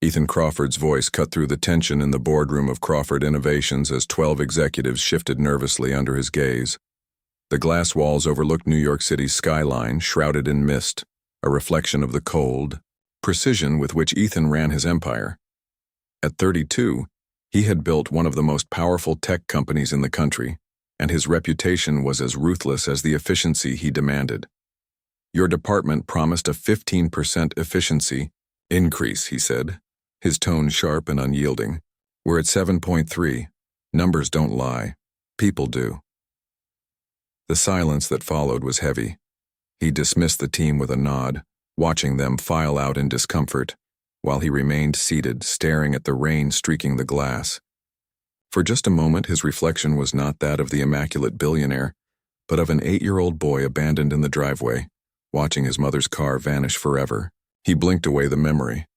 Ethan Crawford's voice cut through the tension in the boardroom of Crawford Innovations as 12 executives shifted nervously under his gaze. The glass walls overlooked New York City's skyline, shrouded in mist, a reflection of the cold precision with which Ethan ran his empire. At 32, he had built one of the most powerful tech companies in the country, and his reputation was as ruthless as the efficiency he demanded. "Your department promised a 15% efficiency increase," he said, his tone sharp and unyielding. "We're at 7.3. Numbers don't lie. People do." The silence that followed was heavy. He dismissed the team with a nod, watching them file out in discomfort, while he remained seated, staring at the rain streaking the glass. For just a moment, his reflection was not that of the immaculate billionaire, but of an 8-year-old boy abandoned in the driveway, watching his mother's car vanish forever. He blinked away the memory.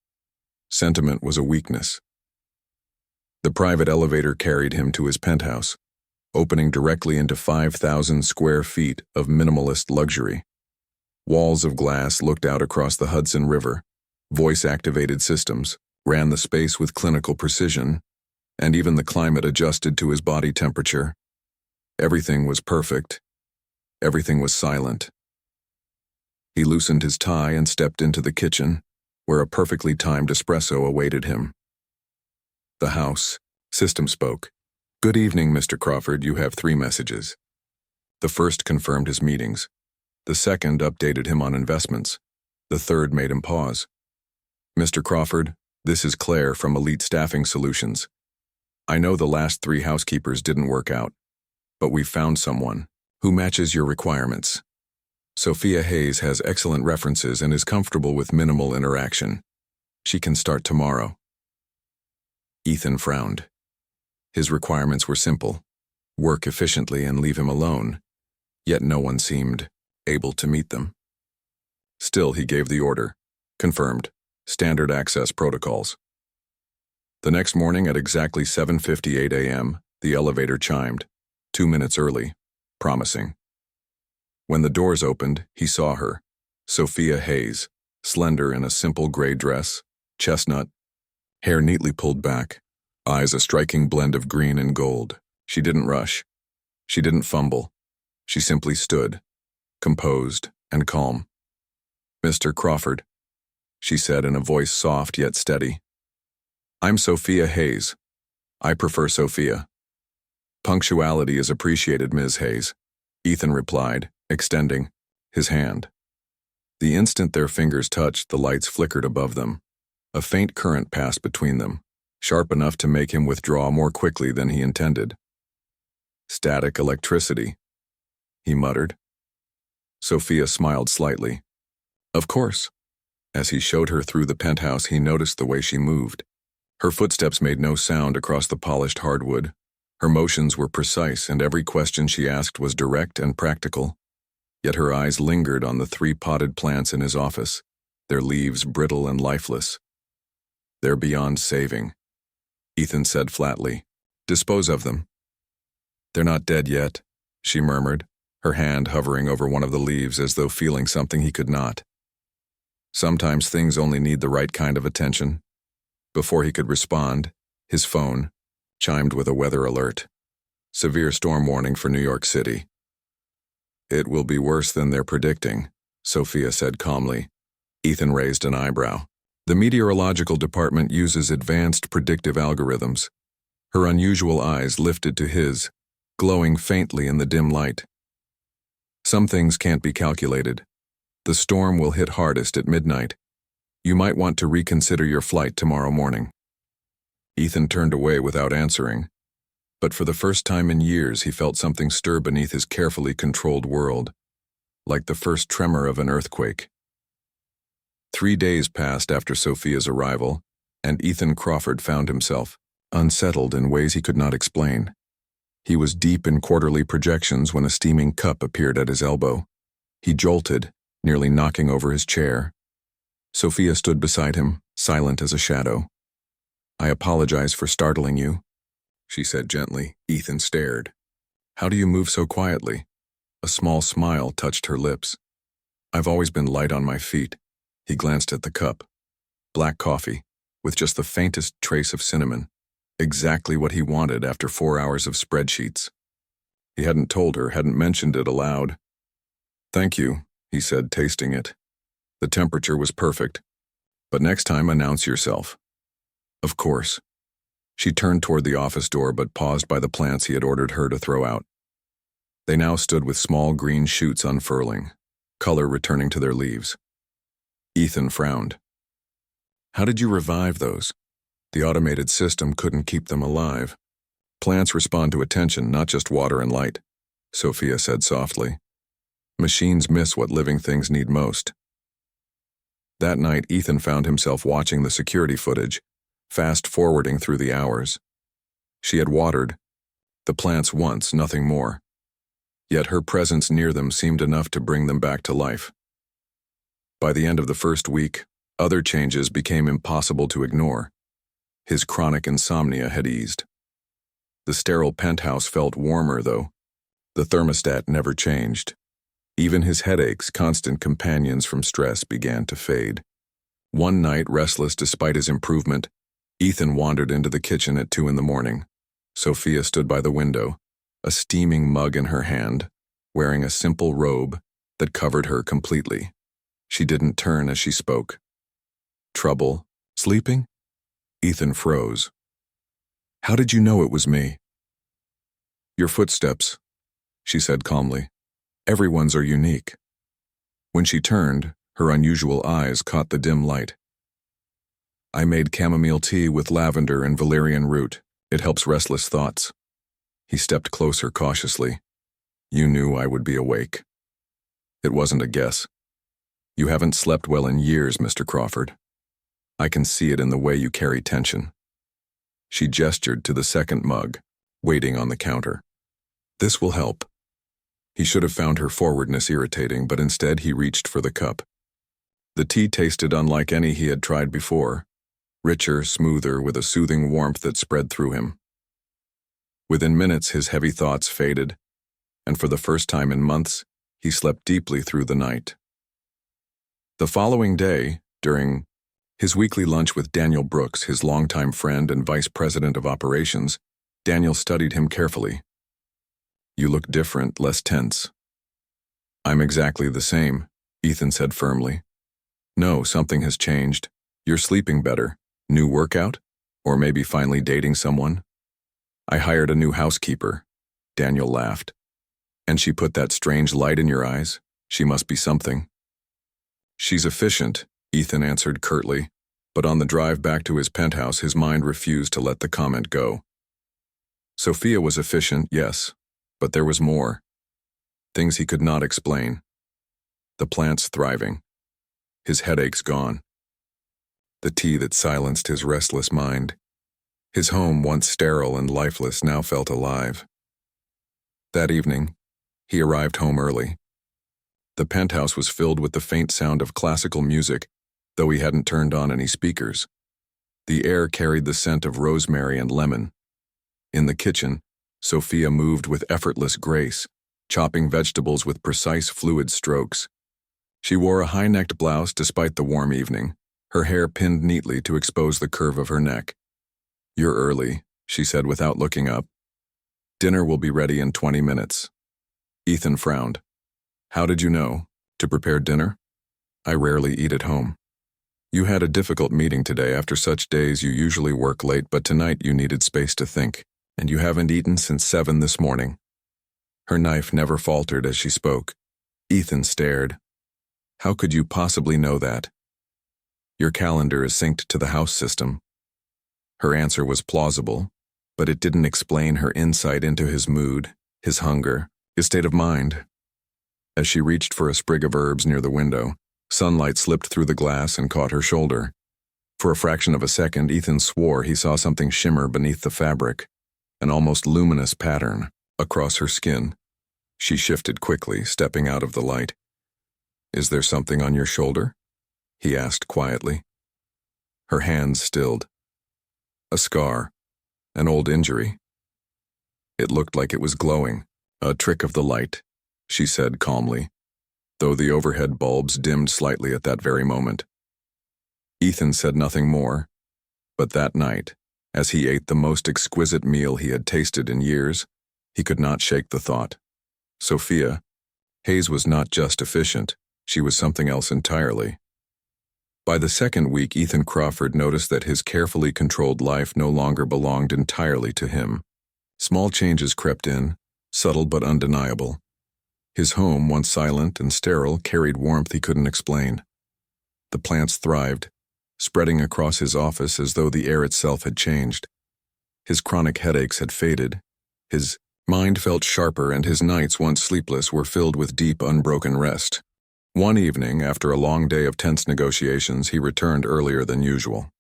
Sentiment was a weakness. The private elevator carried him to his penthouse, opening directly into 5,000 square feet of minimalist luxury. Walls of glass looked out across the Hudson River. Voice-activated systems ran the space with clinical precision, and even the climate adjusted to his body temperature. Everything was perfect. Everything was silent. He loosened his tie and stepped into the kitchen, where a perfectly timed espresso awaited him. The house system spoke. "Good evening, Mr. Crawford. You have 3 messages." The first confirmed his meetings. The second updated him on investments. The third made him pause. "Mr. Crawford, this is Claire from Elite Staffing Solutions. I know the last 3 housekeepers didn't work out, but we've found someone who matches your requirements. Sophia Hayes has excellent references and is comfortable with minimal interaction. She can start tomorrow." Ethan frowned. His requirements were simple: work efficiently and leave him alone, yet no one seemed able to meet them. Still, he gave the order. Confirmed. Standard access protocols. The next morning at exactly 7:58 a.m., the elevator chimed, 2 minutes early, promising. When the doors opened, he saw her, Sophia Hayes, slender in a simple gray dress, chestnut, hair neatly pulled back, eyes a striking blend of green and gold. She didn't rush. She didn't fumble. She simply stood, composed and calm. "Mr. Crawford," she said in a voice soft yet steady. "I'm Sophia Hayes. I prefer Sophia." "Punctuality is appreciated, Ms. Hayes," Ethan replied, extending his hand. The instant their fingers touched, the lights flickered above them. A faint current passed between them, sharp enough to make him withdraw more quickly than he intended. "Static electricity," he muttered. Sophia smiled slightly. "Of course." As he showed her through the penthouse, he noticed the way she moved. Her footsteps made no sound across the polished hardwood. Her motions were precise, and every question she asked was direct and practical. Yet her eyes lingered on the 3 potted plants in his office, their leaves brittle and lifeless. "They're beyond saving," Ethan said flatly. "Dispose of them." "They're not dead yet," she murmured, her hand hovering over one of the leaves as though feeling something he could not. Sometimes things only need the right kind of attention. Before he could respond, his phone chimed with a weather alert. "Severe storm warning for New York City." "It will be worse than they're predicting," Sophia said calmly. Ethan raised an eyebrow. "The meteorological department uses advanced predictive algorithms." Her unusual eyes lifted to his, glowing faintly in the dim light. "Some things can't be calculated. The storm will hit hardest at midnight. You might want to reconsider your flight tomorrow morning." Ethan turned away without answering, but for the first time in years he felt something stir beneath his carefully controlled world, like the first tremor of an earthquake. 3 days passed after Sophia's arrival, and Ethan Crawford found himself unsettled in ways he could not explain. He was deep in quarterly projections when a steaming cup appeared at his elbow. He jolted, nearly knocking over his chair. Sophia stood beside him, silent as a shadow. "I apologize for startling you," she said gently. Ethan stared. "How do you move so quietly?" A small smile touched her lips. "I've always been light on my feet." He glanced at the cup. "Black coffee. with just the faintest trace of cinnamon, exactly what he wanted after 4 hours of spreadsheets. He hadn't told her, hadn't mentioned it aloud. "Thank you," he said, tasting it. The temperature was perfect. "But next time, announce yourself." "Of course." She turned toward the office door but paused by the plants he had ordered her to throw out. They now stood with small green shoots unfurling, color returning to their leaves. Ethan frowned. "How did you revive those? The automated system couldn't keep them alive." "Plants respond to attention, not just water and light," Sophia said softly. "Machines miss what living things need most." That night, Ethan found himself watching the security footage, fast-forwarding through the hours. She had watered the plants once, nothing more. Yet her presence near them seemed enough to bring them back to life. By the end of the first week, other changes became impossible to ignore. His chronic insomnia had eased. The sterile penthouse felt warmer, though. The thermostat never changed. Even his headaches, constant companions from stress, began to fade. One night, restless despite his improvement, Ethan wandered into the kitchen at 2 a.m. Sophia stood by the window, a steaming mug in her hand, wearing a simple robe that covered her completely. She didn't turn as she spoke. "Trouble? Sleeping?" Ethan froze. "How did you know it was me?" "Your footsteps," she said calmly. "Everyone's are unique." When she turned, her unusual eyes caught the dim light. "I made chamomile tea with lavender and valerian root. It helps restless thoughts." He stepped closer cautiously. "You knew I would be awake." "It wasn't a guess. You haven't slept well in years, Mr. Crawford. I can see it in the way you carry tension." She gestured to the second mug, waiting on the counter. "This will help." He should have found her forwardness irritating, but instead he reached for the cup. The tea tasted unlike any he had tried before, richer, smoother, with a soothing warmth that spread through him. Within minutes, his heavy thoughts faded, and for the first time in months, he slept deeply through the night. The following day, during his weekly lunch with Daniel Brooks, his longtime friend and vice president of operations, Daniel studied him carefully. "You look different, less tense." "I'm exactly the same," Ethan said firmly. "No, something has changed. You're sleeping better. New workout? Or maybe finally dating someone?" "I hired a new housekeeper." Daniel laughed. "And she put that strange light in your eyes? She must be something." "She's efficient," Ethan answered curtly, but on the drive back to his penthouse, his mind refused to let the comment go. Sophia was efficient, yes, but there was more. Things he could not explain. The plants thriving. His headaches gone. The tea that silenced his restless mind. His home, once sterile and lifeless, now felt alive. That evening, he arrived home early. The penthouse was filled with the faint sound of classical music, though he hadn't turned on any speakers. The air carried the scent of rosemary and lemon. In the kitchen, Sophia moved with effortless grace, chopping vegetables with precise, fluid strokes. She wore a high-necked blouse despite the warm evening, her hair pinned neatly to expose the curve of her neck. "You're early," she said without looking up. "Dinner will be ready in 20 minutes. Ethan frowned. "How did you know? To prepare dinner?" "I rarely eat at home." "You had a difficult meeting today. After such days you usually work late, but tonight you needed space to think, and you haven't eaten since 7 this morning." Her knife never faltered as she spoke. Ethan stared. "How could you possibly know that?" "Your calendar is synced to the house system." Her answer was plausible, but it didn't explain her insight into his mood, his hunger, his state of mind. As she reached for a sprig of herbs near the window, sunlight slipped through the glass and caught her shoulder. For a fraction of a second, Ethan swore he saw something shimmer beneath the fabric, an almost luminous pattern, across her skin. She shifted quickly, stepping out of the light. "Is there something on your shoulder?" he asked quietly. Her hands stilled. "A scar. An old injury." It looked like it was glowing. "A trick of the light," she said calmly, though the overhead bulbs dimmed slightly at that very moment. Ethan said nothing more, But that night, as he ate the most exquisite meal he had tasted in years, he could not shake the thought. Sophia, Hayes was not just efficient, she was something else entirely. By the second week, Ethan Crawford noticed that his carefully controlled life no longer belonged entirely to him. Small changes crept in, subtle but undeniable. His home, once silent and sterile, carried warmth he couldn't explain. The plants thrived, spreading across his office as though the air itself had changed. His chronic headaches had faded. His mind felt sharper, and his nights, once sleepless, were filled with deep, unbroken rest. One evening, after a long day of tense negotiations, he returned earlier than usual.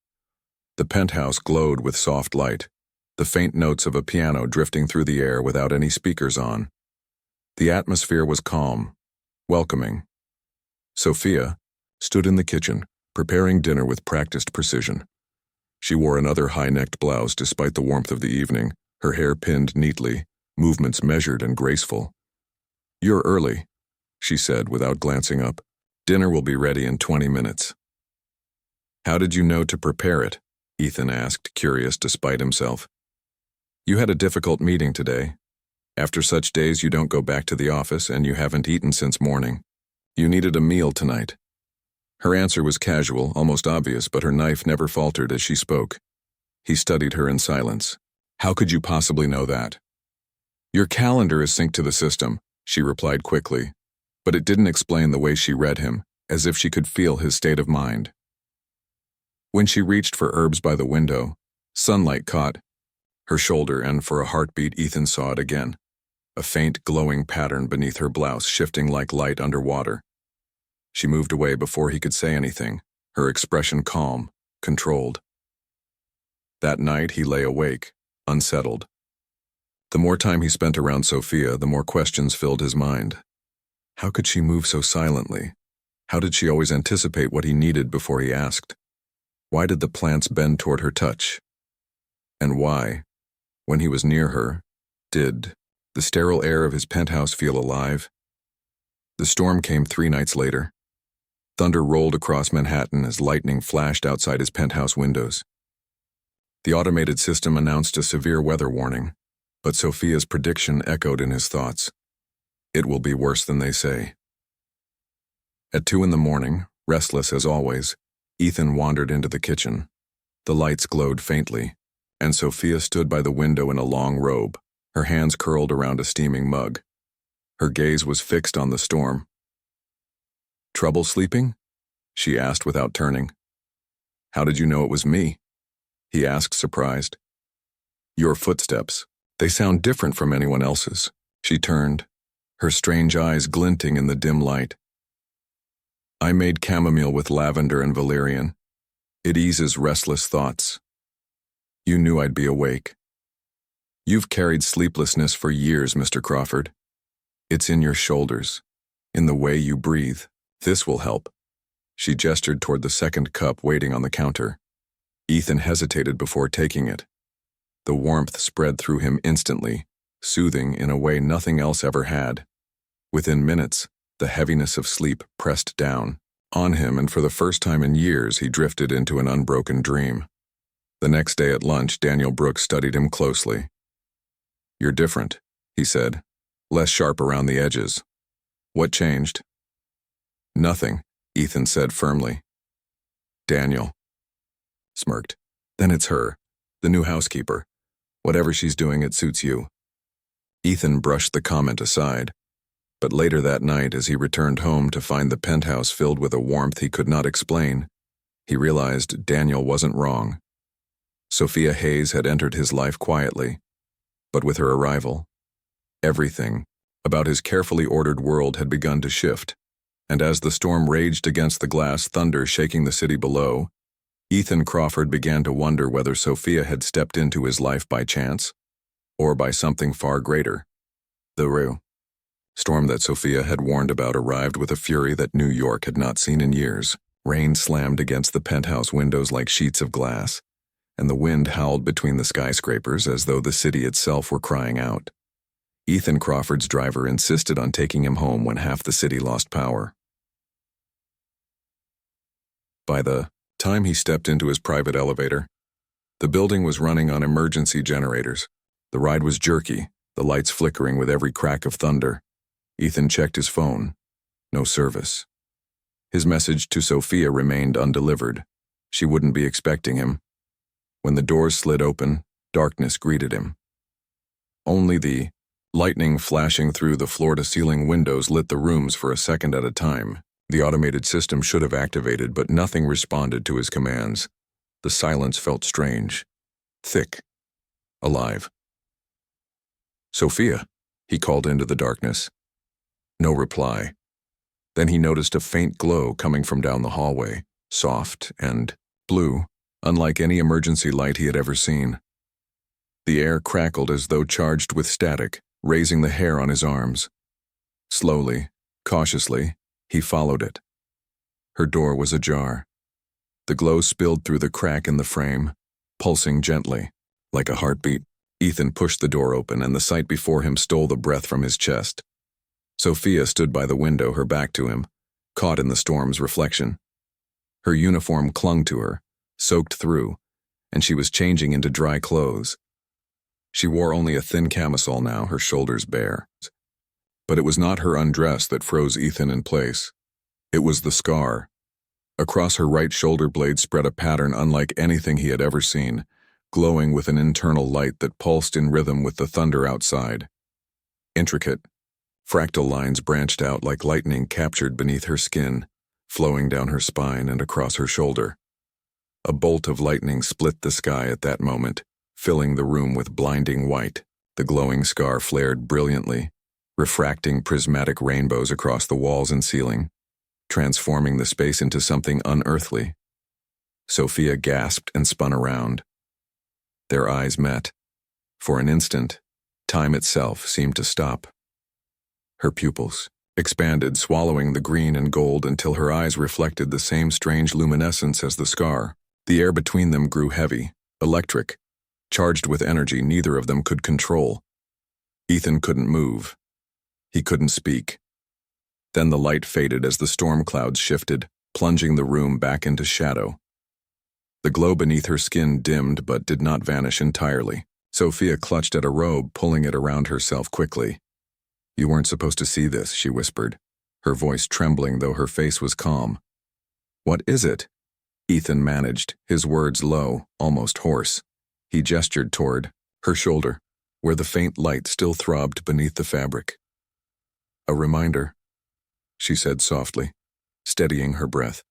The penthouse glowed with soft light, the faint notes of a piano drifting through the air without any speakers on. The atmosphere was calm, welcoming. Sophia stood in the kitchen, preparing dinner with practiced precision. She wore another high-necked blouse despite the warmth of the evening, her hair pinned neatly, movements measured and graceful. "You're early," she said without glancing up. "Dinner will be ready in 20 minutes. "How did you know to prepare it?" Ethan asked, curious despite himself. "You had a difficult meeting today. After such days, you don't go back to the office, and you haven't eaten since morning. You needed a meal tonight." Her answer was casual, almost obvious, but her knife never faltered as she spoke. He studied her in silence. "How could you possibly know that?" "Your calendar is synced to the system," she replied quickly, but it didn't explain the way she read him, as if she could feel his state of mind. When she reached for herbs by the window, sunlight caught her shoulder, and for a heartbeat Ethan saw it again. A faint, glowing pattern beneath her blouse, shifting like light underwater. She moved away before he could say anything, her expression calm, controlled. That night he lay awake, unsettled. The more time he spent around Sophia, the more questions filled his mind. How could she move so silently? How did she always anticipate what he needed before he asked? Why did the plants bend toward her touch? And why, when he was near her, did the sterile air of his penthouse feel alive? The storm came 3 nights later. Thunder rolled across Manhattan as lightning flashed outside his penthouse windows. The automated system announced a severe weather warning, but Sophia's prediction echoed in his thoughts. It will be worse than they say. At 2 a.m, restless as always, Ethan wandered into the kitchen. The lights glowed faintly, and Sophia stood by the window in a long robe, her hands curled around a steaming mug. Her gaze was fixed on the storm. "Trouble sleeping?" she asked without turning. "How did you know it was me?" he asked, surprised. "Your footsteps. They sound different from anyone else's." She turned, her strange eyes glinting in the dim light. "I made chamomile with lavender and valerian. It eases restless thoughts. You knew I'd be awake. You've carried sleeplessness for years, Mr. Crawford. It's in your shoulders, in the way you breathe. This will help." She gestured toward the second cup waiting on the counter. Ethan hesitated before taking it. The warmth spread through him instantly, soothing in a way nothing else ever had. Within minutes, the heaviness of sleep pressed down on him, and for the first time in years, he drifted into an unbroken dream. The next day at lunch, Daniel Brooks studied him closely. "You're different," he said, "less sharp around the edges. What changed?" "Nothing," Ethan said firmly. Daniel smirked. "Then it's her, the new housekeeper. Whatever she's doing, it suits you." Ethan brushed the comment aside, but later that night, as he returned home to find the penthouse filled with a warmth he could not explain, he realized Daniel wasn't wrong. Sophia Hayes had entered his life quietly, but with her arrival, everything about his carefully ordered world had begun to shift. And as the storm raged against the glass, thunder shaking the city below, Ethan Crawford began to wonder whether Sophia had stepped into his life by chance, or by something far greater. The storm that Sophia had warned about arrived with a fury that New York had not seen in years. Rain slammed against the penthouse windows like sheets of glass, and the wind howled between the skyscrapers as though the city itself were crying out. Ethan Crawford's driver insisted on taking him home when half the city lost power. By the time he stepped into his private elevator, The building was running on emergency generators. The ride was jerky, the lights flickering with every crack of thunder. Ethan checked his phone. No service. His message to Sophia remained undelivered. She wouldn't be expecting him. When the doors slid open, darkness greeted him. Only the lightning flashing through the floor-to-ceiling windows lit the rooms for a second at a time. The automated system should have activated, but nothing responded to his commands. The silence felt strange, thick, alive. "Sophia," he called into the darkness. No reply. Then he noticed a faint glow coming from down the hallway, soft and blue, unlike any emergency light he had ever seen. The air crackled as though charged with static, raising the hair on his arms. Slowly, cautiously, he followed it. Her door was ajar. The glow spilled through the crack in the frame, pulsing gently, like a heartbeat. Ethan pushed the door open, and the sight before him stole the breath from his chest. Sophia stood by the window, her back to him, caught in the storm's reflection. Her uniform clung to her, soaked through, and she was changing into dry clothes. She wore only a thin camisole now, her shoulders bare. But it was not her undress that froze Ethan in place. It was the scar. Across her right shoulder blade spread a pattern unlike anything he had ever seen, glowing with an internal light that pulsed in rhythm with the thunder outside. Intricate, fractal lines branched out like lightning captured beneath her skin, flowing down her spine and across her shoulder. A bolt of lightning split the sky at that moment, filling the room with blinding white. The glowing scar flared brilliantly, refracting prismatic rainbows across the walls and ceiling, transforming the space into something unearthly. Sophia gasped and spun around. Their eyes met. For an instant, time itself seemed to stop. Her pupils expanded, swallowing the green and gold until her eyes reflected the same strange luminescence as the scar. The air between them grew heavy, electric, charged with energy neither of them could control. Ethan couldn't move. He couldn't speak. Then the light faded as the storm clouds shifted, plunging the room back into shadow. The glow beneath her skin dimmed but did not vanish entirely. Sophia clutched at a robe, pulling it around herself quickly. "You weren't supposed to see this," she whispered, her voice trembling though her face was calm. "What is it?" Ethan managed, his words low, almost hoarse. He gestured toward her shoulder, where the faint light still throbbed beneath the fabric. "A reminder," she said softly, steadying her breath.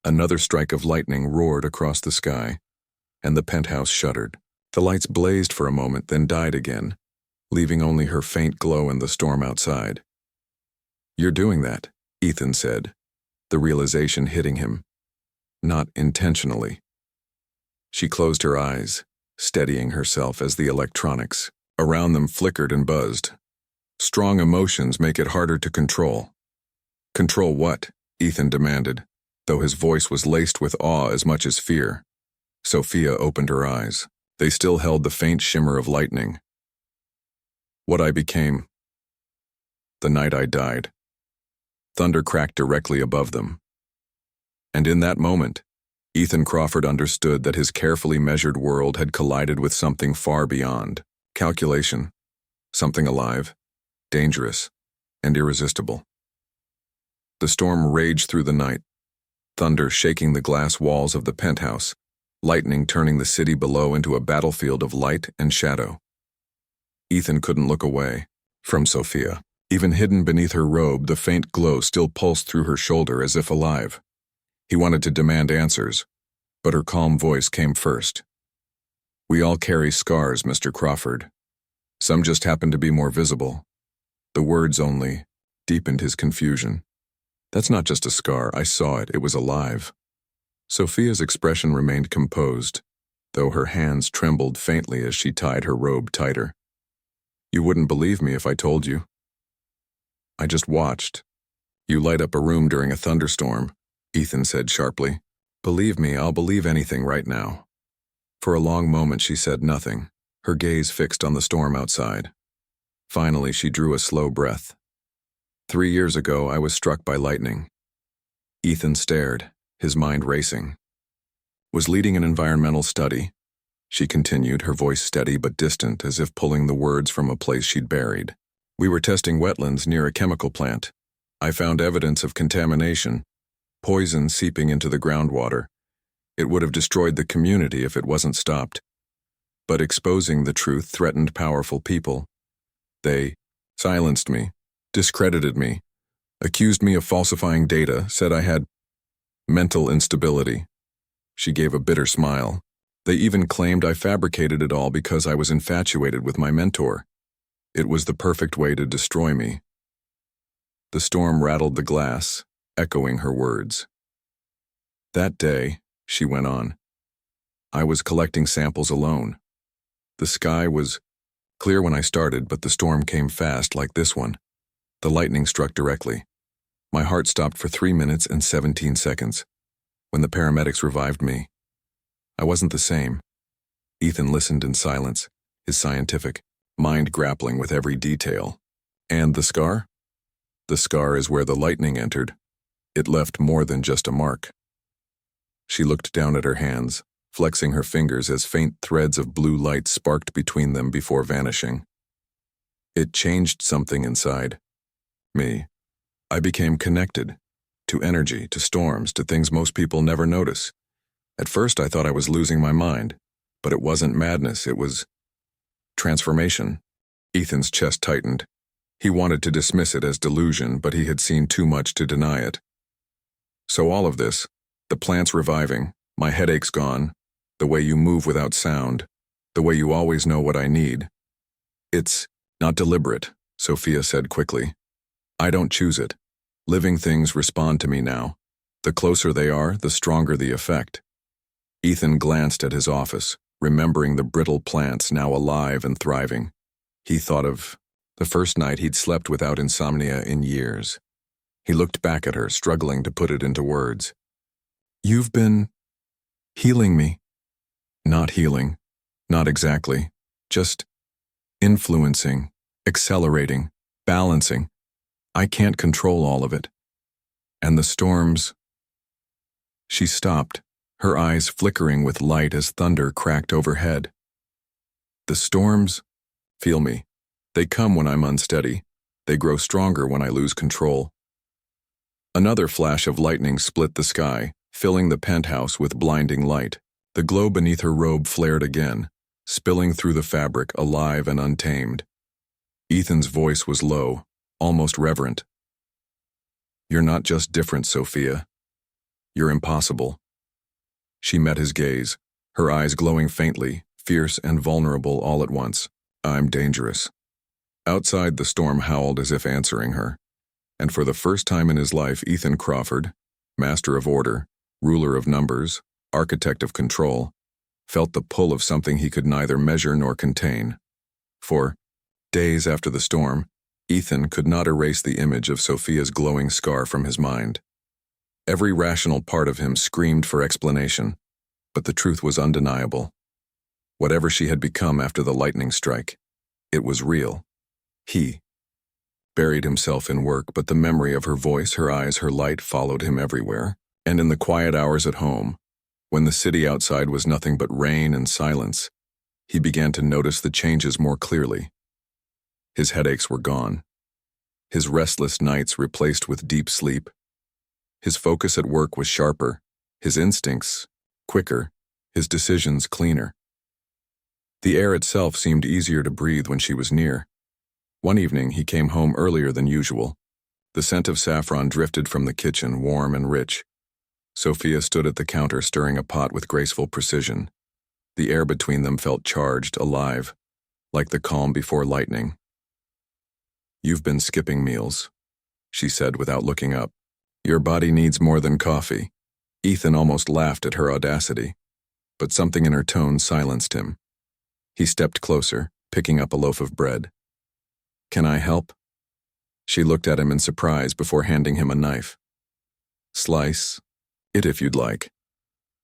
Another strike of lightning roared across the sky, and the penthouse shuddered. The lights blazed for a moment, then died again, leaving only her faint glow and the storm outside. "You're doing that," Ethan said, the realization hitting him. Not intentionally. She closed her eyes, steadying herself as the electronics around them flickered and buzzed. Strong emotions make it harder to control. "Control what?" Ethan demanded, though his voice was laced with awe as much as fear. Sophia opened her eyes. They still held the faint shimmer of lightning. "What I became. The night I died." Thunder cracked directly above them. And in that moment, Ethan Crawford understood that his carefully measured world had collided with something far beyond calculation, something alive, dangerous, and irresistible. The storm raged through the night, thunder shaking the glass walls of the penthouse, lightning turning the city below into a battlefield of light and shadow. Ethan couldn't look away from Sophia. Even hidden beneath her robe, the faint glow still pulsed through her shoulder as if alive. He wanted to demand answers, but her calm voice came first. "We all carry scars, Mr. Crawford. Some just happen to be more visible." The words only deepened his confusion. "That's not just a scar. I saw it. It was alive." Sophia's expression remained composed, though her hands trembled faintly as she tied her robe tighter. "You wouldn't believe me if I told you." "I just watched. You light up a room during a thunderstorm," Ethan said sharply. "Believe me, I'll believe anything right now." For a long moment she said nothing, her gaze fixed on the storm outside. Finally, she drew a slow breath. 3 years ago, I was struck by lightning." Ethan stared, his mind racing. Was leading an environmental study. She continued, her voice steady but distant, as if pulling the words from a place she'd buried. We were testing wetlands near a chemical plant. I found evidence of contamination, poison seeping into the groundwater. It would have destroyed the community if it wasn't stopped. But exposing the truth threatened powerful people. They silenced me, discredited me, accused me of falsifying data, said I had mental instability. She gave a bitter smile. They even claimed I fabricated it all because I was infatuated with my mentor. It was the perfect way to destroy me. The storm rattled the glass, echoing her words. That day, she went on, I was collecting samples alone. The sky was clear when I started, but the storm came fast like this one. The lightning struck directly. My heart stopped for 3 minutes and 17 seconds. When the paramedics revived me, I wasn't the same. Ethan listened in silence, his scientific mind grappling with every detail. And the scar? The scar is where the lightning entered. It left more than just a mark. She looked down at her hands, flexing her fingers as faint threads of blue light sparked between them before vanishing. It changed something inside me. I became connected to energy, to storms, to things most people never notice. At first I thought I was losing my mind, but it wasn't madness, it was transformation. Ethan's chest tightened. He wanted to dismiss it as delusion, but he had seen too much to deny it. So all of this, the plant's reviving, my headache's gone, the way you move without sound, the way you always know what I need. It's not deliberate, Sophia said quickly. I don't choose it. Living things respond to me now. The closer they are, the stronger the effect. Ethan glanced at his office, remembering the brittle plants now alive and thriving. He thought of the first night he'd slept without insomnia in years. He looked back at her, struggling to put it into words. You've been healing me. Not healing. Not exactly. Just influencing, accelerating, balancing. I can't control all of it. And the storms. She stopped, her eyes flickering with light as thunder cracked overhead. The storms, feel me. They come when I'm unsteady. They grow stronger when I lose control. Another flash of lightning split the sky, filling the penthouse with blinding light. The glow beneath her robe flared again, spilling through the fabric, alive and untamed. Ethan's voice was low, almost reverent. You're not just different, Sophia. You're impossible. She met his gaze, her eyes glowing faintly, fierce and vulnerable all at once. I'm dangerous. Outside, the storm howled as if answering her. And for the first time in his life, Ethan Crawford, master of order, ruler of numbers, architect of control, felt the pull of something he could neither measure nor contain. For days after the storm, Ethan could not erase the image of Sophia's glowing scar from his mind. Every rational part of him screamed for explanation, but the truth was undeniable. Whatever she had become after the lightning strike, it was real. He buried himself in work, but the memory of her voice, her eyes, her light followed him everywhere. And in the quiet hours at home, when the city outside was nothing but rain and silence, he began to notice the changes more clearly. His headaches were gone. His restless nights replaced with deep sleep. His focus at work was sharper, his instincts quicker, his decisions cleaner. The air itself seemed easier to breathe when she was near. One evening, he came home earlier than usual. The scent of saffron drifted from the kitchen, warm and rich. Sophia stood at the counter stirring a pot with graceful precision. The air between them felt charged, alive, like the calm before lightning. You've been skipping meals, she said without looking up. Your body needs more than coffee. Ethan almost laughed at her audacity, but something in her tone silenced him. He stepped closer, picking up a loaf of bread. Can I help? She looked at him in surprise before handing him a knife. Slice it if you'd like.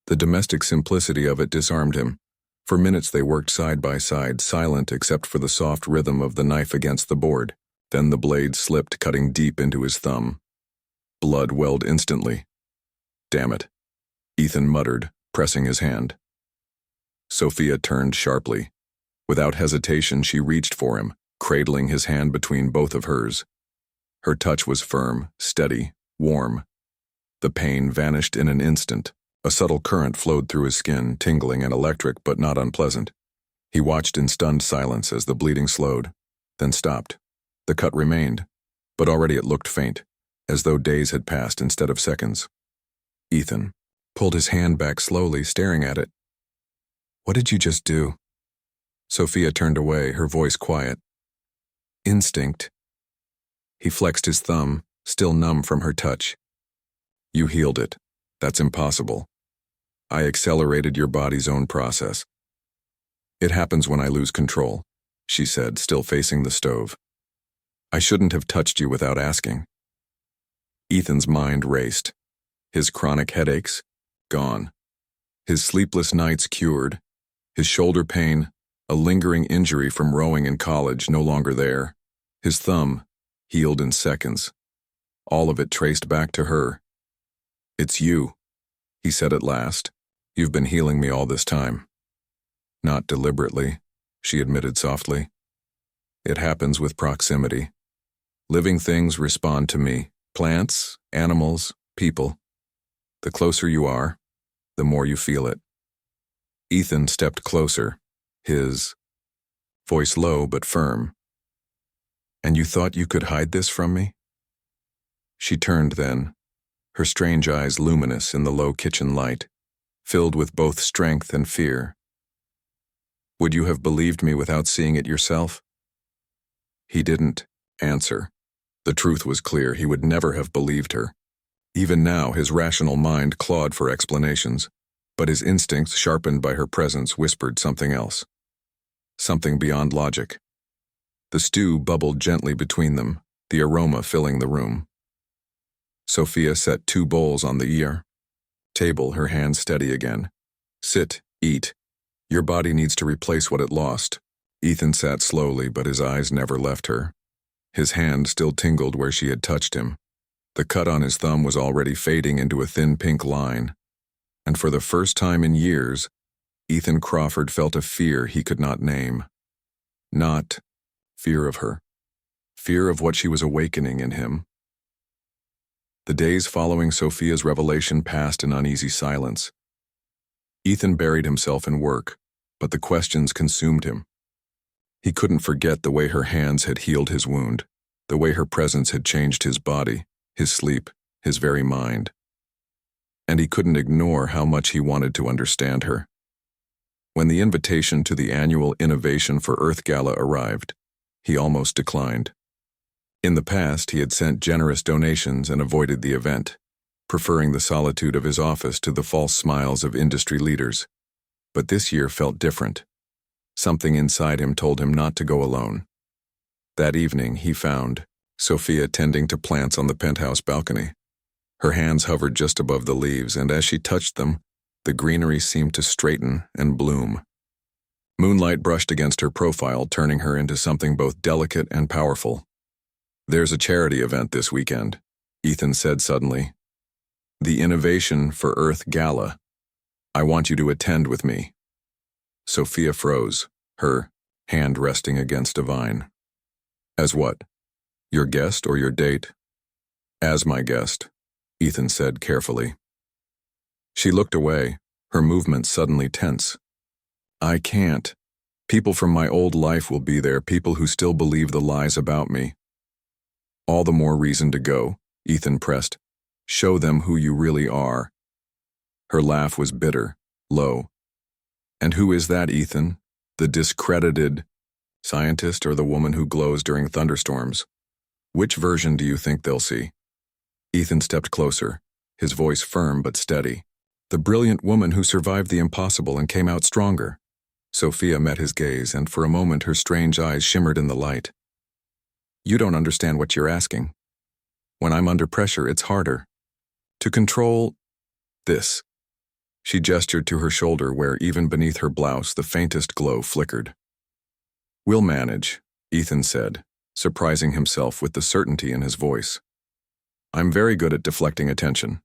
The domestic simplicity of it disarmed him. For minutes they worked side by side, silent except for the soft rhythm of the knife against the board. Then the blade slipped, cutting deep into his thumb. Blood welled instantly. Damn it, Ethan muttered, pressing his hand. Sophia turned sharply. Without hesitation, she reached for him, cradling his hand between both of hers. Her touch was firm, steady, warm. The pain vanished in an instant. A subtle current flowed through his skin, tingling and electric but not unpleasant. He watched in stunned silence as the bleeding slowed, then stopped. The cut remained, but already it looked faint, as though days had passed instead of seconds. Ethan pulled his hand back slowly, staring at it. "What did you just do?" Sophia turned away, her voice quiet. "Instinct." He flexed his thumb, still numb from her touch. "You healed it. That's impossible. I accelerated your body's own process." "It happens when I lose control," she said, still facing the stove. "I shouldn't have touched you without asking." Ethan's mind raced. His chronic headaches, gone. His sleepless nights cured. His shoulder pain, a lingering injury from rowing in college, no longer there. His thumb, healed in seconds. All of it traced back to her. "It's you," he said at last. "You've been healing me all this time." "Not deliberately," she admitted softly. "It happens with proximity. Living things respond to me. Plants, animals, people. The closer you are, the more you feel it." Ethan stepped closer, his voice low but firm. "And you thought you could hide this from me?" She turned then, her strange eyes luminous in the low kitchen light, filled with both strength and fear. "Would you have believed me without seeing it yourself?" He didn't answer. The truth was clear. He would never have believed her. Even now, his rational mind clawed for explanations, but his instincts, sharpened by her presence, whispered something else. Something beyond logic. The stew bubbled gently between them, the aroma filling the room. Sophia set 2 bowls on the table, her hands steady again. "Sit, eat. Your body needs to replace what it lost." Ethan sat slowly, but his eyes never left her. His hand still tingled where she had touched him. The cut on his thumb was already fading into a thin pink line. And for the first time in years, Ethan Crawford felt a fear he could not name. Not fear of her. Fear of what she was awakening in him. The days following Sophia's revelation passed in uneasy silence. Ethan buried himself in work, but the questions consumed him. He couldn't forget the way her hands had healed his wound, the way her presence had changed his body, his sleep, his very mind. And he couldn't ignore how much he wanted to understand her. When the invitation to the annual Innovation for Earth Gala arrived, he almost declined. In the past, he had sent generous donations and avoided the event, preferring the solitude of his office to the false smiles of industry leaders. But this year felt different. Something inside him told him not to go alone. That evening, he found Sophia tending to plants on the penthouse balcony. Her hands hovered just above the leaves, and as she touched them, the greenery seemed to straighten and bloom. Moonlight brushed against her profile, turning her into something both delicate and powerful. "There's a charity event this weekend," Ethan said suddenly. "The Innovation for Earth Gala. I want you to attend with me." Sophia froze, her hand resting against a vine. "As what? Your guest or your date?" "As my guest," Ethan said carefully. She looked away, her movements suddenly tense. "I can't. People from my old life will be there, people who still believe the lies about me." "All the more reason to go," Ethan pressed. "Show them who you really are." Her laugh was bitter, low. "And who is that, Ethan? The discredited scientist or the woman who glows during thunderstorms? Which version do you think they'll see?" Ethan stepped closer, his voice firm but steady. "The brilliant woman who survived the impossible and came out stronger." Sophia met his gaze, and for a moment her strange eyes shimmered in the light. "You don't understand what you're asking. When I'm under pressure, it's harder to control this." She gestured to her shoulder where, even beneath her blouse, the faintest glow flickered. "We'll manage," Ethan said, surprising himself with the certainty in his voice. "I'm very good at deflecting attention."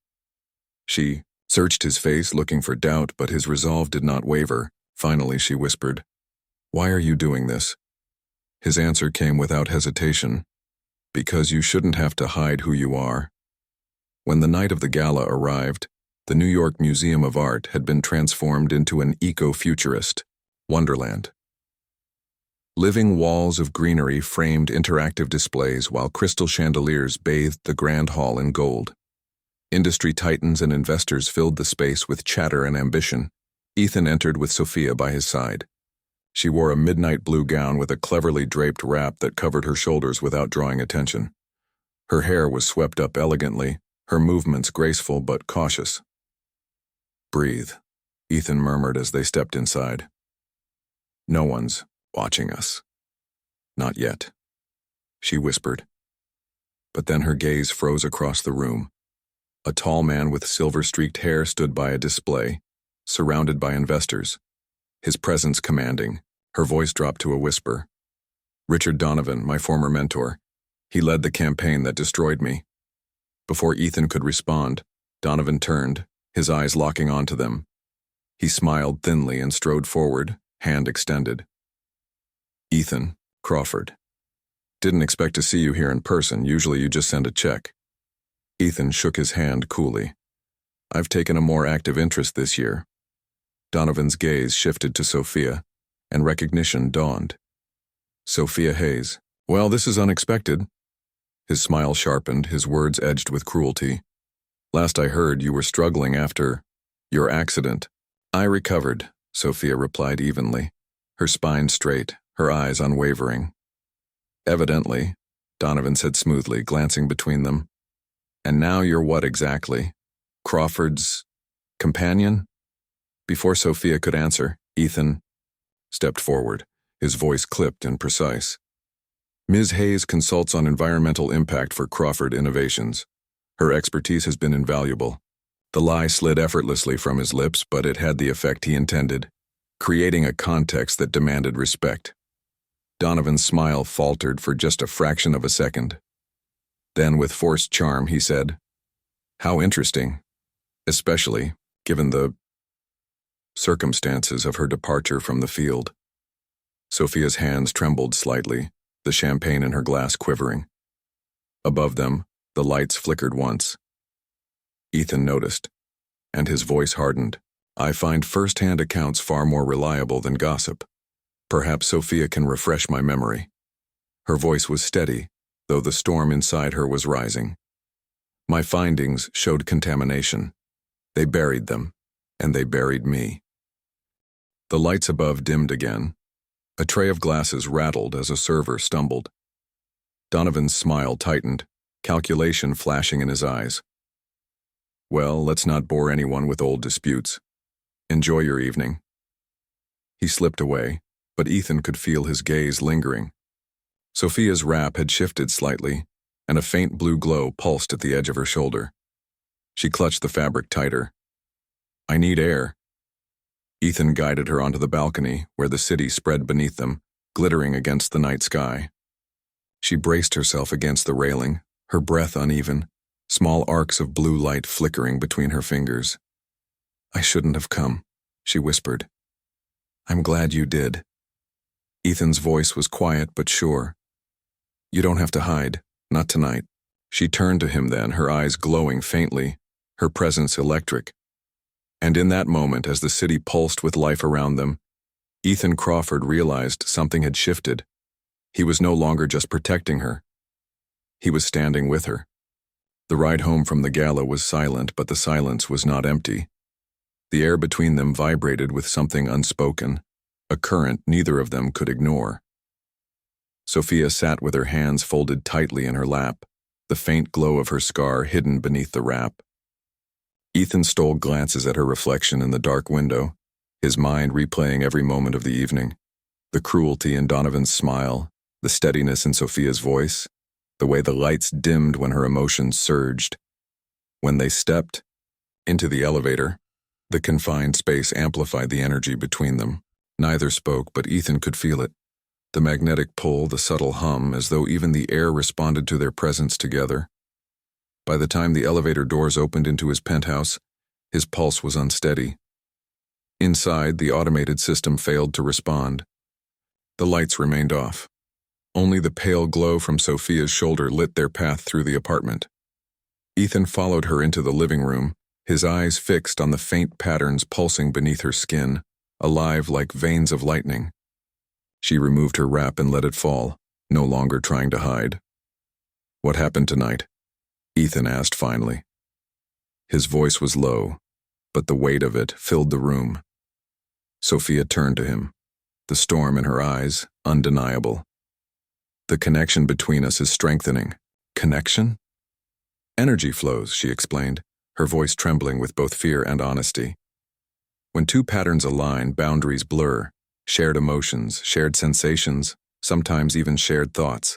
She searched his face looking for doubt, but his resolve did not waver. Finally, she whispered, "Why are you doing this?" His answer came without hesitation, "Because you shouldn't have to hide who you are." When the night of the gala arrived, the New York Museum of Art had been transformed into an eco-futurist wonderland. Living walls of greenery framed interactive displays while crystal chandeliers bathed the grand hall in gold. Industry titans and investors filled the space with chatter and ambition. Ethan entered with Sophia by his side. She wore a midnight blue gown with a cleverly draped wrap that covered her shoulders without drawing attention. Her hair was swept up elegantly, her movements graceful but cautious. "Breathe," Ethan murmured as they stepped inside. "No one's watching us. Not yet," she whispered. But then her gaze froze across the room. A tall man with silver-streaked hair stood by a display, surrounded by investors. His presence commanding, her voice dropped to a whisper. "Richard Donovan, my former mentor. He led the campaign that destroyed me." Before Ethan could respond, Donovan turned, his eyes locking onto them. He smiled thinly and strode forward, hand extended. "Ethan, Crawford. Didn't expect to see you here in person. Usually you just send a check." Ethan shook his hand coolly. "I've taken a more active interest this year." Donovan's gaze shifted to Sophia, and recognition dawned. "Sophia Hayes. Well, this is unexpected." His smile sharpened, his words edged with cruelty. "Last I heard, you were struggling after your accident." "I recovered," Sophia replied evenly, her spine straight, her eyes unwavering. "Evidently," Donovan said smoothly, glancing between them. "And now you're what exactly? Crawford's companion?" Before Sophia could answer, Ethan stepped forward, his voice clipped and precise. "Ms. Hayes consults on environmental impact for Crawford Innovations. Her expertise has been invaluable." The lie slid effortlessly from his lips, but it had the effect he intended, creating a context that demanded respect. Donovan's smile faltered for just a fraction of a second. Then, with forced charm, he said, "How interesting, especially given the circumstances of her departure from the field." Sophia's hands trembled slightly, the champagne in her glass quivering. Above them, the lights flickered once. Ethan noticed, and his voice hardened. "I find first-hand accounts far more reliable than gossip. Perhaps Sophia can refresh my memory." Her voice was steady, though the storm inside her was rising. "My findings showed contamination. They buried them, and they buried me." The lights above dimmed again. A tray of glasses rattled as a server stumbled. Donovan's smile tightened, calculation flashing in his eyes. "Well, let's not bore anyone with old disputes. Enjoy your evening." He slipped away, but Ethan could feel his gaze lingering. Sophia's wrap had shifted slightly, and a faint blue glow pulsed at the edge of her shoulder. She clutched the fabric tighter. "I need air." Ethan guided her onto the balcony, where the city spread beneath them, glittering against the night sky. She braced herself against the railing, her breath uneven, small arcs of blue light flickering between her fingers. "I shouldn't have come," she whispered. "I'm glad you did." Ethan's voice was quiet but sure. "You don't have to hide, not tonight." She turned to him then, her eyes glowing faintly, her presence electric. And in that moment, as the city pulsed with life around them, Ethan Crawford realized something had shifted. He was no longer just protecting her. He was standing with her. The ride home from the gala was silent, but the silence was not empty. The air between them vibrated with something unspoken, a current neither of them could ignore. Sophia sat with her hands folded tightly in her lap, the faint glow of her scar hidden beneath the wrap. Ethan stole glances at her reflection in the dark window, his mind replaying every moment of the evening. The cruelty in Donovan's smile, the steadiness in Sophia's voice, the way the lights dimmed when her emotions surged. When they stepped into the elevator, the confined space amplified the energy between them. Neither spoke, but Ethan could feel it. The magnetic pull, the subtle hum, as though even the air responded to their presence together. By the time the elevator doors opened into his penthouse, His pulse was unsteady. Inside, the automated system failed to respond. The lights remained off. Only the pale glow from Sophia's shoulder lit their path through the apartment. Ethan followed her into the living room, his eyes fixed on the faint patterns pulsing beneath her skin, alive like veins of lightning. She removed her wrap and let it fall, no longer trying to hide. "What happened tonight?" Ethan asked finally. His voice was low, but the weight of it filled the room. Sophia turned to him, the storm in her eyes undeniable. "The connection between us is strengthening." "Connection?" "Energy flows," she explained, her voice trembling with both fear and honesty. "When two patterns align, boundaries blur, shared emotions, shared sensations, sometimes even shared thoughts.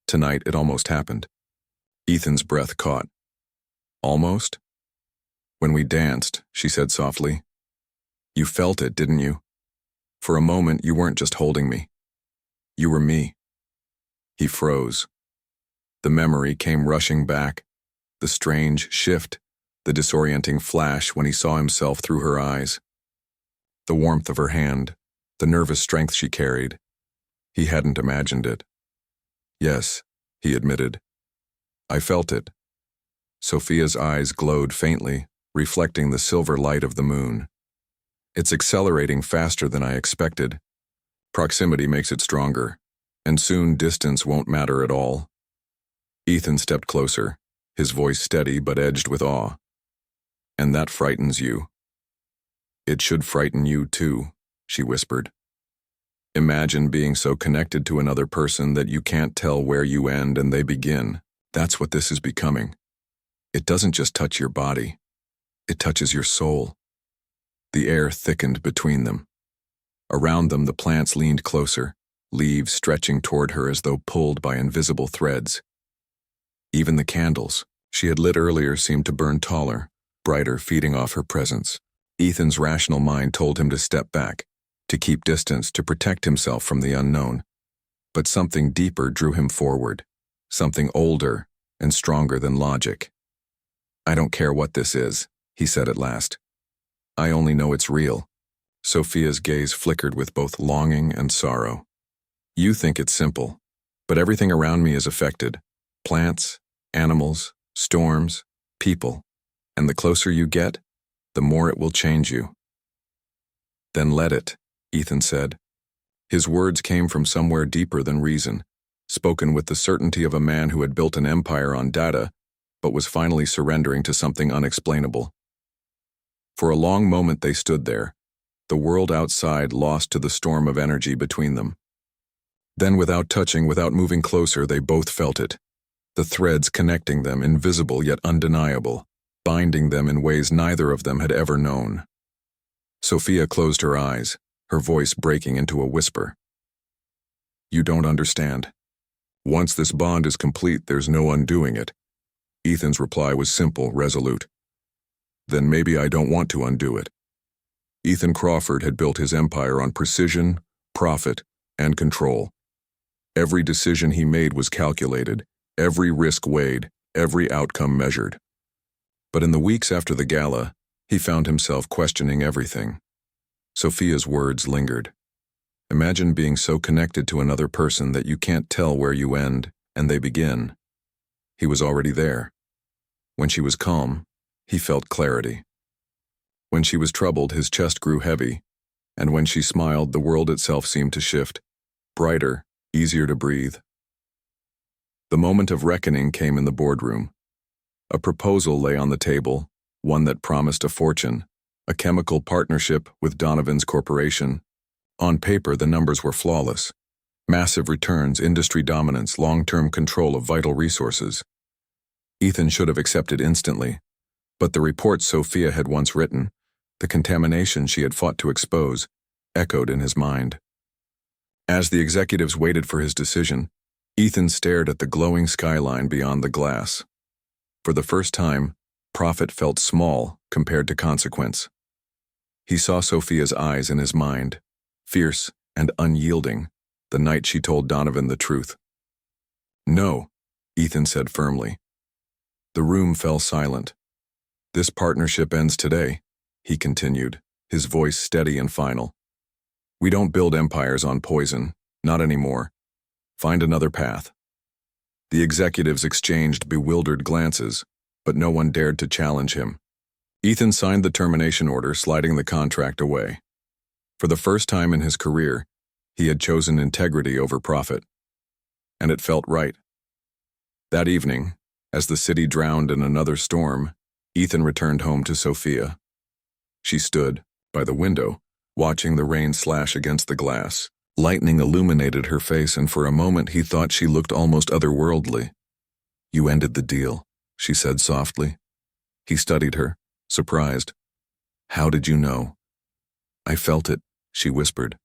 Tonight it almost happened." Ethan's breath caught. "Almost?" "When we danced," she said softly. "You felt it, didn't you? For a moment, you weren't just holding me. You were me." He froze. The memory came rushing back, the strange shift, the disorienting flash when he saw himself through her eyes. The warmth of her hand, the nervous strength she carried. He hadn't imagined it. "Yes," he admitted. "I felt it." Sophia's eyes glowed faintly, reflecting the silver light of the moon. "It's accelerating faster than I expected. Proximity makes it stronger, and soon distance won't matter at all." Ethan stepped closer, his voice steady but edged with awe. "And that frightens you." "It should frighten you too," she whispered. "Imagine being so connected to another person that you can't tell where you end and they begin. That's what this is becoming. It doesn't just touch your body. It touches your soul." The air thickened between them. Around them, the plants leaned closer, leaves stretching toward her as though pulled by invisible threads. Even the candles she had lit earlier seemed to burn taller, brighter, feeding off her presence. Ethan's rational mind told him to step back, to keep distance, to protect himself from the unknown. But something deeper drew him forward, something older and stronger than logic. "I don't care what this is," he said at last. "I only know it's real." Sophia's gaze flickered with both longing and sorrow. "You think it's simple, but everything around me is affected. Plants, animals, storms, people. And the closer you get, the more it will change you." "Then let it," Ethan said. His words came from somewhere deeper than reason, spoken with the certainty of a man who had built an empire on data, but was finally surrendering to something unexplainable. For a long moment they stood there, the world outside lost to the storm of energy between them. Then, without touching, without moving closer, they both felt it. The threads connecting them, invisible yet undeniable, binding them in ways neither of them had ever known. Sophia closed her eyes, her voice breaking into a whisper. "You don't understand. Once this bond is complete, there's no undoing it." Ethan's reply was simple, resolute. "Then maybe I don't want to undo it." Ethan Crawford had built his empire on precision, profit, and control. Every decision he made was calculated, every risk weighed, every outcome measured. But in the weeks after the gala, he found himself questioning everything. Sophia's words lingered. "Imagine being so connected to another person that you can't tell where you end and they begin." He was already there. When she was calm, he felt clarity. When she was troubled, his chest grew heavy, and when she smiled, the world itself seemed to shift, brighter, easier to breathe. The moment of reckoning came in the boardroom. A proposal lay on the table, one that promised a fortune, a chemical partnership with Donovan's corporation. On paper, the numbers were flawless. Massive returns, industry dominance, long-term control of vital resources. Ethan should have accepted instantly, but the reports Sophia had once written, the contamination she had fought to expose, echoed in his mind. As the executives waited for his decision, Ethan stared at the glowing skyline beyond the glass. For the first time, profit felt small compared to consequence. He saw Sophia's eyes in his mind, fierce and unyielding, the night she told Donovan the truth. "No," Ethan said firmly. The room fell silent. This partnership ends today, he continued, his voice steady and final. We don't build empires on poison, not anymore. Find another path. The executives exchanged bewildered glances, but no one dared to challenge him. Ethan signed the termination order, sliding the contract away. For the first time in his career, he had chosen integrity over profit. And it felt right. That evening, as the city drowned in another storm, Ethan returned home to Sophia. She stood, by the window, watching the rain slash against the glass. Lightning illuminated her face, and for a moment he thought she looked almost otherworldly. You ended the deal, she said softly. He studied her, surprised. How did you know? I felt it, she whispered.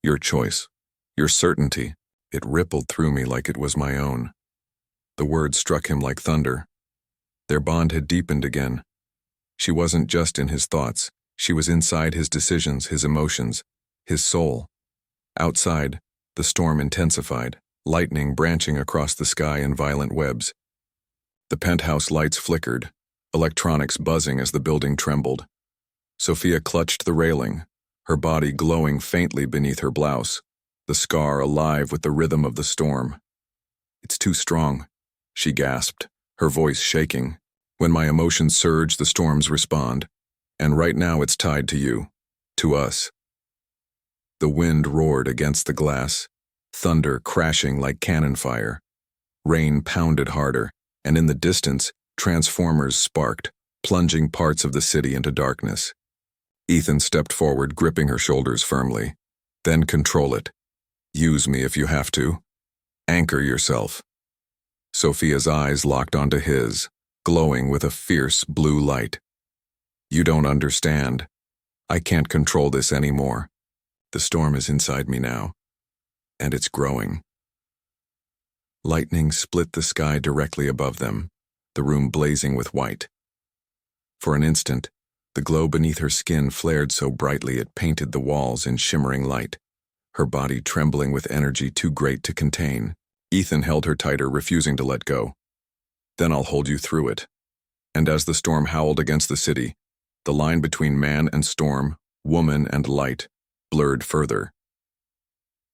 Your choice, your certainty. It rippled through me like it was my own. The words struck him like thunder. Their bond had deepened again. She wasn't just in his thoughts, she was inside his decisions, his emotions, his soul. Outside, the storm intensified, lightning branching across the sky in violent webs. The penthouse lights flickered, electronics buzzing as the building trembled. Sophia clutched the railing, her body glowing faintly beneath her blouse, the scar alive with the rhythm of the storm. It's too strong, she gasped, her voice shaking. When my emotions surge, the storms respond. And right now it's tied to you, to us. The wind roared against the glass, thunder crashing like cannon fire. Rain pounded harder, and in the distance, transformers sparked, plunging parts of the city into darkness. Ethan stepped forward, gripping her shoulders firmly. Then control it. Use me if you have to. Anchor yourself. Sophia's eyes locked onto his, glowing with a fierce blue light. You don't understand. I can't control this anymore. The storm is inside me now, and it's growing. Lightning split the sky directly above them, the room blazing with white. For an instant, the glow beneath her skin flared so brightly it painted the walls in shimmering light, her body trembling with energy too great to contain. Ethan held her tighter, refusing to let go. Then I'll hold you through it. And as the storm howled against the city, the line between man and storm, woman and light, blurred further.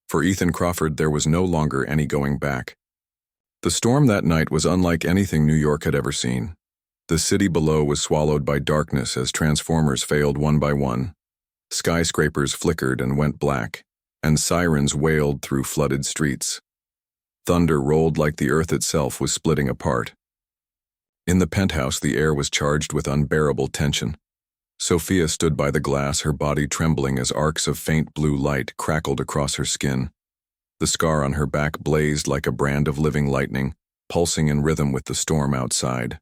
For Ethan Crawford, there was no longer any going back. The storm that night was unlike anything New York had ever seen. The city below was swallowed by darkness as transformers failed one by one. Skyscrapers flickered and went black, and sirens wailed through flooded streets. Thunder rolled like the earth itself was splitting apart. In the penthouse, the air was charged with unbearable tension. Sophia stood by the glass, her body trembling as arcs of faint blue light crackled across her skin. The scar on her back blazed like a brand of living lightning, pulsing in rhythm with the storm outside.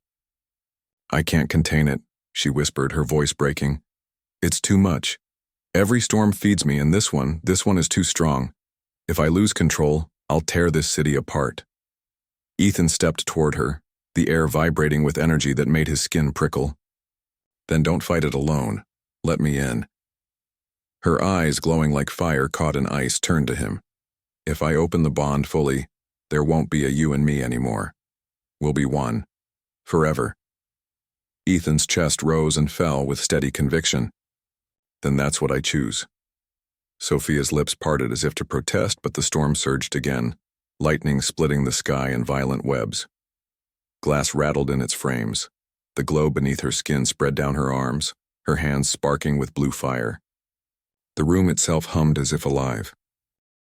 I can't contain it, she whispered, her voice breaking. It's too much. Every storm feeds me, and this one is too strong. If I lose control, I'll tear this city apart. Ethan stepped toward her, the air vibrating with energy that made his skin prickle. Then don't fight it alone. Let me in. Her eyes, glowing like fire caught in ice, turned to him. If I open the bond fully, there won't be a you and me anymore. We'll be one. Forever. Ethan's chest rose and fell with steady conviction. Then that's what I choose. Sophia's lips parted as if to protest, but the storm surged again, lightning splitting the sky in violent webs. Glass rattled in its frames. The glow beneath her skin spread down her arms, her hands sparking with blue fire. The room itself hummed as if alive.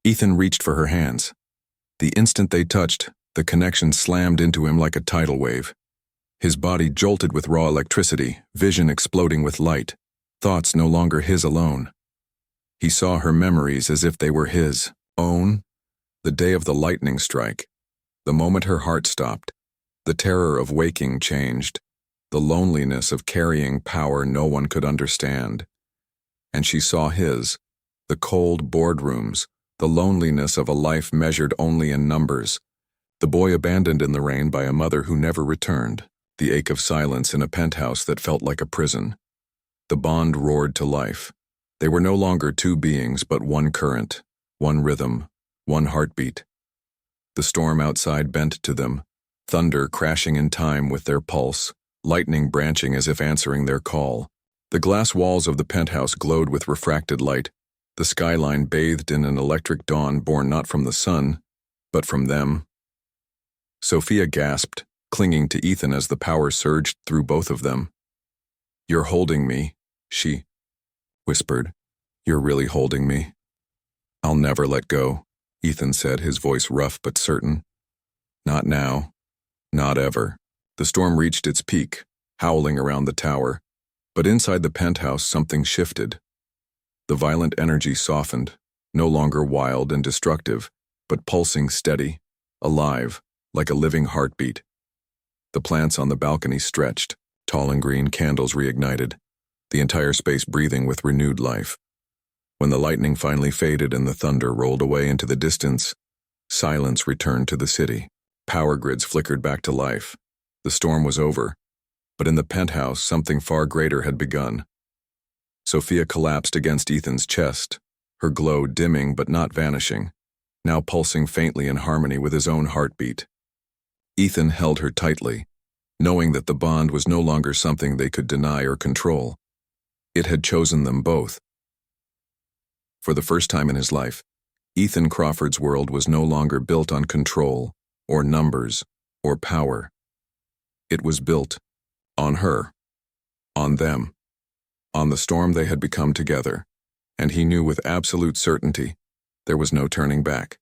Ethan reached for her hands. The instant they touched, the connection slammed into him like a tidal wave. His body jolted with raw electricity, vision exploding with light, thoughts no longer his alone. He saw her memories as if they were his own. The day of the lightning strike, the moment her heart stopped, the terror of waking changed, the loneliness of carrying power no one could understand. And she saw his, the cold boardrooms, the loneliness of a life measured only in numbers, the boy abandoned in the rain by a mother who never returned, the ache of silence in a penthouse that felt like a prison. The bond roared to life. They were no longer two beings, but one current, one rhythm, one heartbeat. The storm outside bent to them, thunder crashing in time with their pulse, lightning branching as if answering their call. The glass walls of the penthouse glowed with refracted light, the skyline bathed in an electric dawn born not from the sun, but from them. Sophia gasped, clinging to Ethan as the power surged through both of them. "You're holding me," she whispered. "You're really holding me." "I'll never let go," Ethan said, his voice rough but certain. "Not now. Not ever." The storm reached its peak, howling around the tower, but inside the penthouse something shifted. The violent energy softened, no longer wild and destructive, but pulsing steady, alive, like a living heartbeat. The plants on the balcony stretched, tall and green candles reignited, the entire space breathing with renewed life. When the lightning finally faded and the thunder rolled away into the distance, silence returned to the city. Power grids flickered back to life. The storm was over, but in the penthouse something far greater had begun. Sophia collapsed against Ethan's chest, her glow dimming but not vanishing, now pulsing faintly in harmony with his own heartbeat. Ethan held her tightly, knowing that the bond was no longer something they could deny or control. It had chosen them both. For the first time in his life, Ethan Crawford's world was no longer built on control, or numbers, or power. It was built on her, on them, on the storm they had become together, and he knew with absolute certainty there was no turning back.